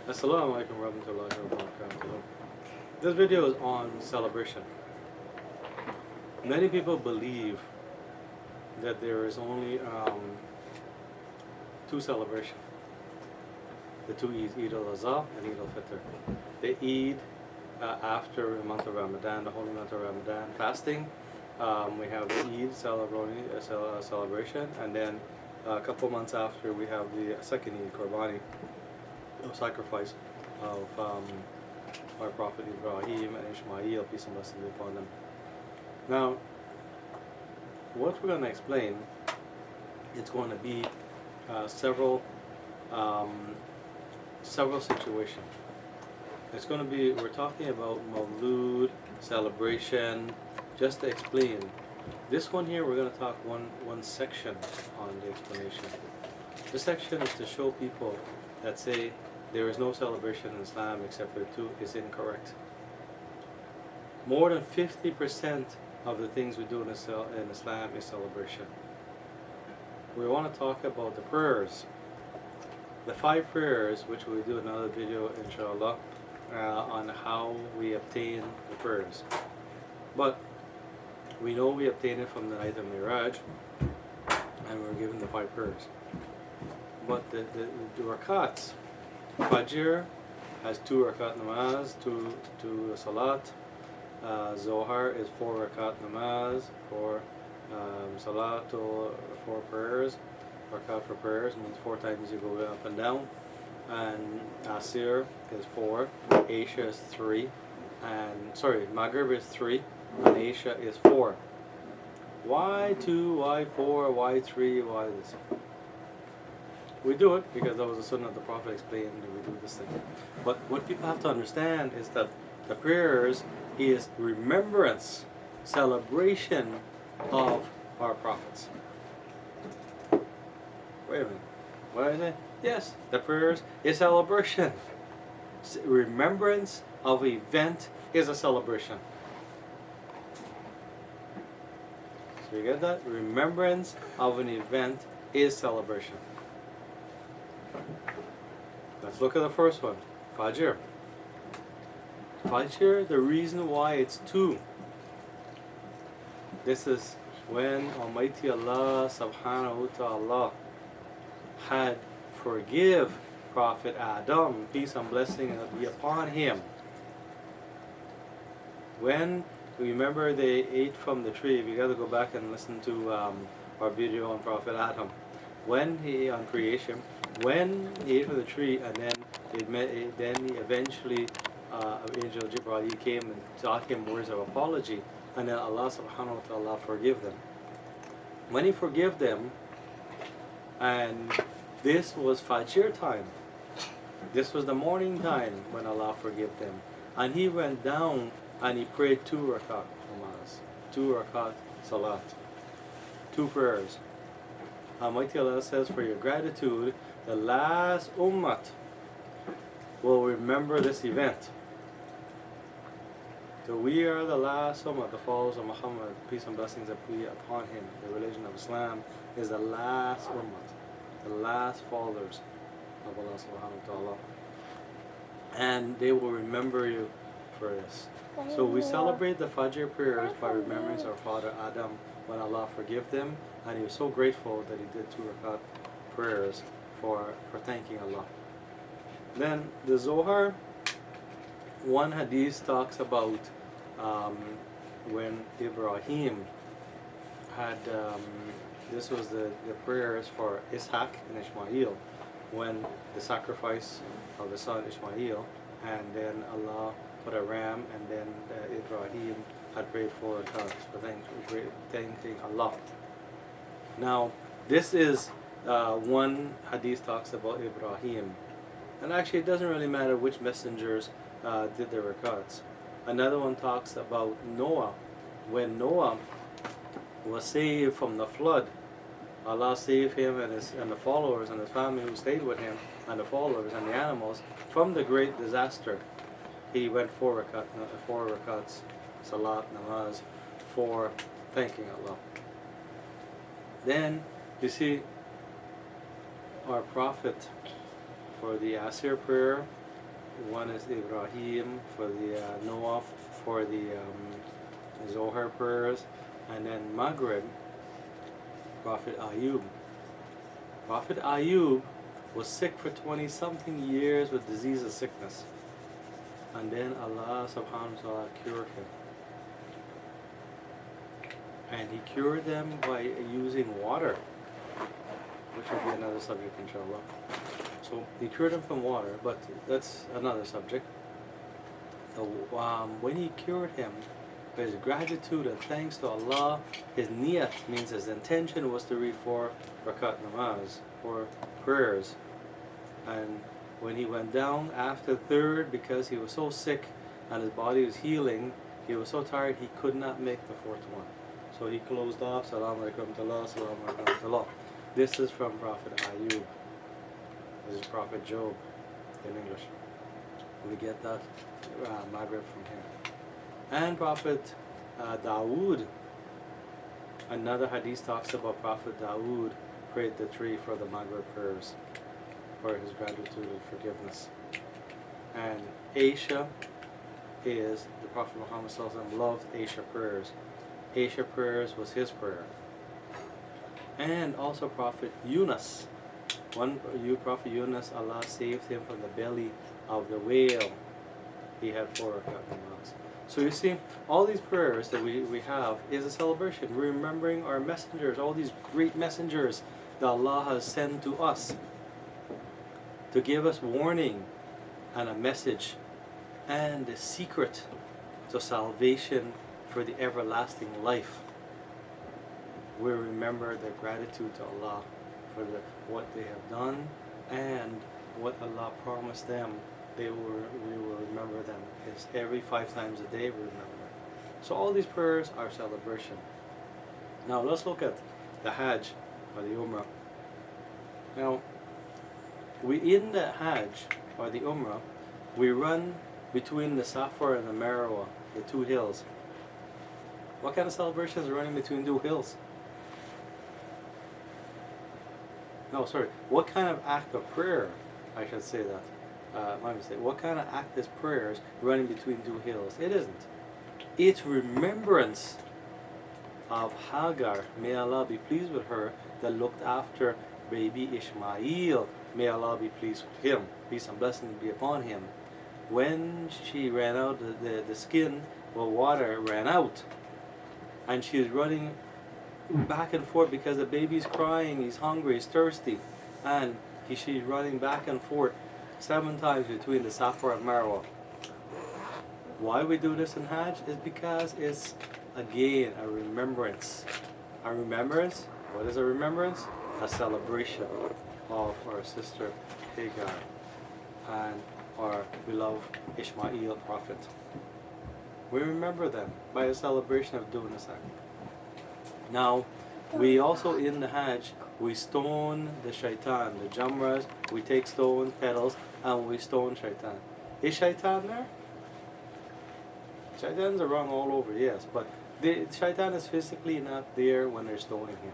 Assalamu alaikum warahmatullahi wabarakatuh. This video is on celebration. Many people believe that there is only two celebrations. The two Eids, Eid al-Adha and Eid al-Fitr. The Eid after the month of Ramadan, the holy month of Ramadan, fasting. We have the Eid celebration, and then a couple months after we have the second Eid, Qurbani, sacrifice of our Prophet Ibrahim and Ishmael, peace and blessings be upon them. Now, what we're going to explain, it's going to be several situations. It's going to be, we're talking about Mawlud, celebration, just to explain. This one here, we're going to talk one section on the explanation. This section is to show people that say there is no celebration in Islam except for two is incorrect. More than 50% of the things we do in Islam is celebration. We want to talk about the prayers. The 5 prayers, which we'll do another video inshallah, on how we obtain the prayers. But we know we obtain it from the night of Miraj, and we're given the 5 prayers. But the rakats, Fajr has 2 rakat namaz, 2 salat. Zohar is 4 rakat namaz, 4 salat, 4 prayers. Rakat for prayers means 4 times you go up and down. And Asir is 4, Isha is 3, and Maghrib is 3, and Isha is 4. Why 2? Why 4? Why 3? Why this? We do it because that was the sunnah of the Prophet explained that we do this thing. But what people have to understand is that the prayers is remembrance, celebration of our prophets. Wait a minute. What is it? Yes, the prayers is celebration. Remembrance of event is a celebration. So you get that? Remembrance of an event is celebration. Let's look at the first one, Fajr. Fajr, the reason why it's 2. This is when Almighty Allah subhanahu wa ta'ala had forgive Prophet Adam, peace and blessing be upon him. When, remember they ate from the tree, we got to go back and listen to our video on Prophet Adam. When he, on creation, when he ate from the tree, and then he eventually Angel DRALI came and taught him words of apology, and then Allah subhanahu wa ta'ala forgive them. When he forgive them, and this was Fajr time, this was the morning time when Allah forgive them, and he went down and he prayed 2 rakat namaz, 2 rakat salat, 2 prayers. Almighty Allah says, for your gratitude, the last ummat will remember this event. So we are the last ummah, the followers of Muhammad, peace and blessings be upon him. The religion of Islam is the last ummah, the last followers of Allah subhanahu wa ta'ala. And they will remember you for this. So we celebrate the Fajr prayers by remembering our father Adam when Allah forgive them, and he was so grateful that he did 2 rakat prayers for thanking Allah. Then the Zohar, one hadith talks about when Ibrahim had, this was the prayers for Ishaq and Ishmael, when the sacrifice of the son Ishmael, and then Allah put a ram, and then Ibrahim had prayed for thanking Allah. Now, this is one hadith talks about Ibrahim. And actually, it doesn't really matter which messengers did the rakats. Another one talks about Noah. When Noah was saved from the flood, Allah saved him and the followers and his family who stayed with him, and the followers and the animals from the great disaster. He went 4 rakats, salat, namaz, for thanking Allah. Then, you see, our Prophet, for the Asir prayer, one is Ibrahim for the Noah, for the Zohar prayers, and then Maghrib, Prophet Ayub. Prophet Ayub was sick for 20 something years with disease and sickness, and then Allah subhanahu wa ta'ala cured him. And he cured them by using water, which will be another subject inshallah. So he cured them from water, but that's another subject. So when he cured him, his gratitude and thanks to Allah, his niyat means his intention was to read 4 rakat namaz, 4 prayers. And when he went down after the third, because he was so sick and his body was healing, he was so tired he could not make the 4th one. So he closed off, Salaam alaikum to Allah, Salaam alaikum to Allah. This is from Prophet Ayub. This is Prophet Job in English. We get that Maghrib from here. And Prophet Dawood. Another hadith talks about Prophet Dawood prayed the 3 for the Maghrib prayers, for his gratitude and forgiveness. And Aisha is, the Prophet Muhammad loved Aisha prayers. Aisha prayers was his prayer. And also Prophet Yunus. Prophet Yunus, Allah saved him from the belly of the whale. He had 4 rakat namaz. So you see, all these prayers that we have is a celebration. We're remembering our messengers, all these great messengers that Allah has sent to us to give us warning and a message and the secret to salvation for the everlasting life. We remember their gratitude to Allah for what they have done and what Allah promised them. We will remember them. It's every 5 times a day we remember. So all these prayers are celebration. Now let's look at the Hajj or the Umrah. Now, in the Hajj or the Umrah, we run between the Safa and the Marwa, the 2 hills. What kind of celebrations are running between 2 hills? No, sorry. What kind of act of prayer? I should say that. My mistake. What kind of act is prayers running between 2 hills? It isn't. It's remembrance of Hagar. May Allah be pleased with her, that looked after baby Ishmael. May Allah be pleased with him. Peace and blessings be upon him. When she ran out, the skin, well, water ran out. And she was running back and forth because the baby's crying, he's hungry, he's thirsty. And she's running back and forth 7 times between the Safa and Marwa. Why we do this in Hajj is because it's, again, a remembrance. A remembrance? What is a remembrance? A celebration of our sister Hagar and our beloved Ishmael prophet. We remember them by a celebration of doing this act. Now, we also in the Hajj, we stone the shaitan, the jamras, we take stones, petals, and we stone shaitan. Is shaitan there? Shaitans are wrong all over, yes, but the shaitan is physically not there when they're stoning him.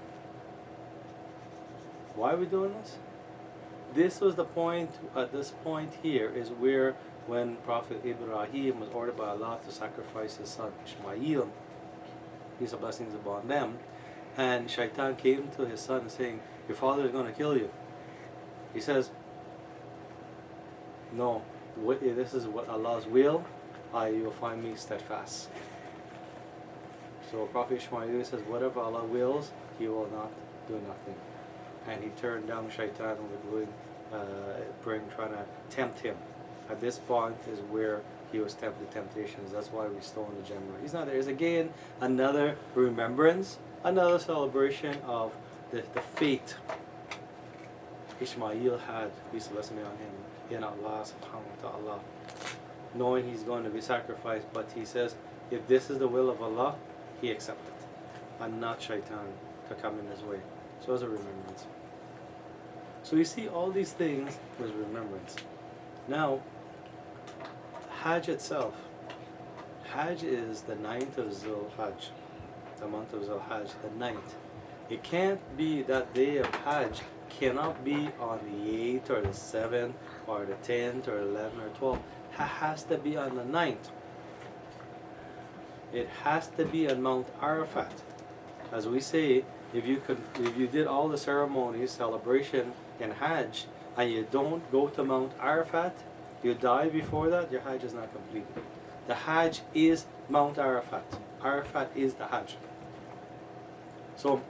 Why are we doing this? This was the point, at this point here, is where when Prophet Ibrahim was ordered by Allah to sacrifice his son Ishmael, peace and blessings upon them, and shaitan came to his son saying, your father is going to kill you. He says, no, this is what Allah's will, you will find me steadfast. So Prophet Ishmael says, whatever Allah wills, he will not do nothing. And he turned down shaitan with trying to tempt him. At this point is where he was tempted temptations. That's why we stone the Jamra. He's not there. It's again another remembrance, another celebration of the fate Ishmael had, peace and blessing on him, in Allah subhanahu wa ta'ala, knowing he's going to be sacrificed. But he says, if this is the will of Allah, he accepted, and not shaitan to come in his way. So as a remembrance. So you see, all these things was remembrance. Now, Hajj itself. Hajj is the 9th of Zul Hajj, the month of Zul Hajj, the 9th. It can't be that day of Hajj cannot be on the 8th or the 7th or the 10th or 11th or 12th. It has to be on the 9th. It has to be on Mount Arafat. As we say, if you did all the ceremonies, celebration in Hajj, and you don't go to Mount Arafat, you die before that, your Hajj is not complete. The Hajj is Mount Arafat. Arafat is the Hajj. So,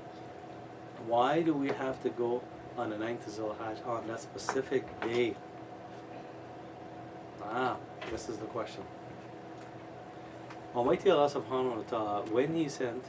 why do we have to go on the 9th of Zul-Hajj on that specific day? This is the question. Almighty Allah subhanahu wa ta'ala, when He sent